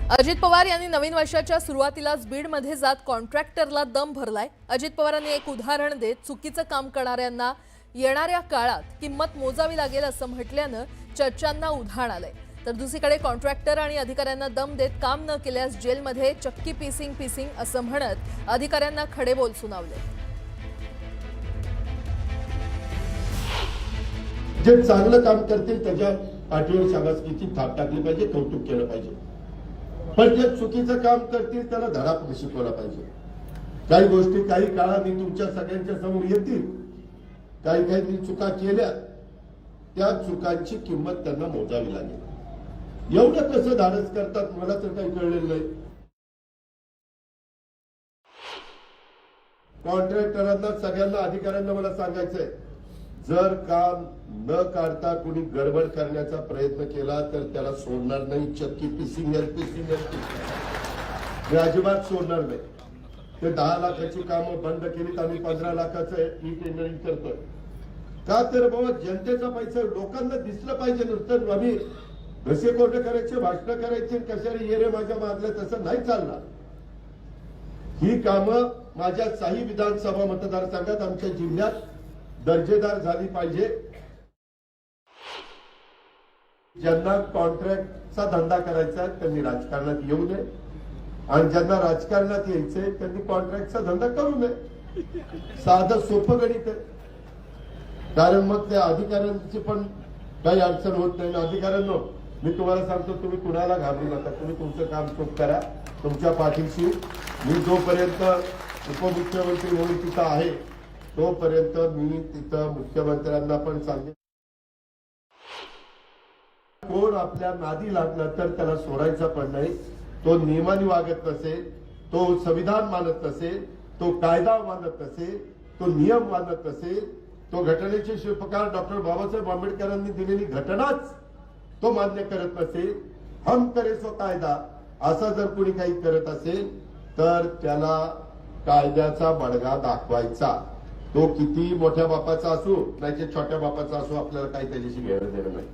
अजित पवार यांनी नवीन वर्षाच्या सुरुवातीलाच बीडमध्ये जात कॉन्ट्रॅक्टरला दम भरलाय। अजित पवारांनी एक उदाहरण देत चुकीचं काम करणाऱ्यांना येणाऱ्या काळात किंमत मोजावी लागेल असं म्हटल्यानं चर्चांना उधाण आलंय। तर दुसरीकडे कॉन्ट्रॅक्टर आणि अधिकाऱ्यांना दम देत काम न केल्यास जेलमध्ये चक्की पीसिंग असं म्हणत अधिकाऱ्यांना खडेबोल सुनावले। जे चांगलं काम करतील त्याच्या पाठीवर शाबासकीची थाप टाकली पाहिजे, कौतुक केलं पाहिजे। पण जे चुकीचं काम करतील त्याला धडापण शिकवला पाहिजे। काही गोष्टी काही काळाने तुमच्या सगळ्यांच्या समोर येतील। काही चुका केल्या, त्या चुकांची किंमत त्यांना मोजावी लागेल। एवढं कसं धाडस करतात मला तर काही कळलेलं नाही। कॉन्ट्रॅक्टरांना सगळ्यांना अधिकाऱ्यांना मला सांगायचंय, जर काम न काढता कोणी गडबड करण्याचा प्रयत्न केला तर त्याला सोडणार नाही। चक्की पीसिंग अजिबात सोडणार नाही। ते 10 लाखाची कामं बंद केलीत, आम्ही 15 लाखाचं ई टेंडरिंग करतोय। का तर बाबा जनतेचा पैसा लोकांना दिसलं पाहिजे। नुसतं आम्ही घसे कोरडे करायचे, भाषण करायचे, कशाला ये रे माझ्या मागल्या, तसं नाही चालणार। ही कामं माझ्या 6 विधानसभा मतदारसंघात आमच्या जिल्ह्यात दर्जेदार झाली पाहिजे। ज्यांना कॉन्ट्रॅक्टचा धंदा करायचा त्यांनी राजकारणात येऊ नये, आणि ज्यांना राजकारणात यायचंय त्यांनी कॉन्ट्रॅक्टचा धंदा करू नये। साधं सोपं गणित आहे। कारण मग त्या अधिकाऱ्यांची पण काही अडचण होत नाही। अधिकाऱ्यांनो, मी तुम्हाला सांगतो, तुम्ही कुणाला घाबरू नका। तुम्ही तुमचं काम चूक करा, तुमच्या पाठीशी मी जोपर्यंत उपमुख्यमंत्री म्हणून तिथं आहे तोपर्यंत मी तिथं मुख्यमंत्र्यांना पण सांगेन, कोण आपल्या नादी लागला तर त्याला सोडायचा पण नाही। तो नियमाने वागत नसेल, तो संविधान मानत नसेल, तो कायदा मानत नसेल, तो नियम मानत नसेल, तो घटनेचे शिल्पकार डॉक्टर बाबासाहेब आंबेडकरांनी दिलेली घटनाच तो मान्य करत नसेल, हम करे सो कायदा असं जर कोणी काही करत असेल तर त्याला कायद्याचा बडगा दाखवायचा। तो किती मोठ्या बापाचा असो नाही छोट्या बापाचा असो, आपल्याला काही त्याच्याशी घेणं देणं नाही।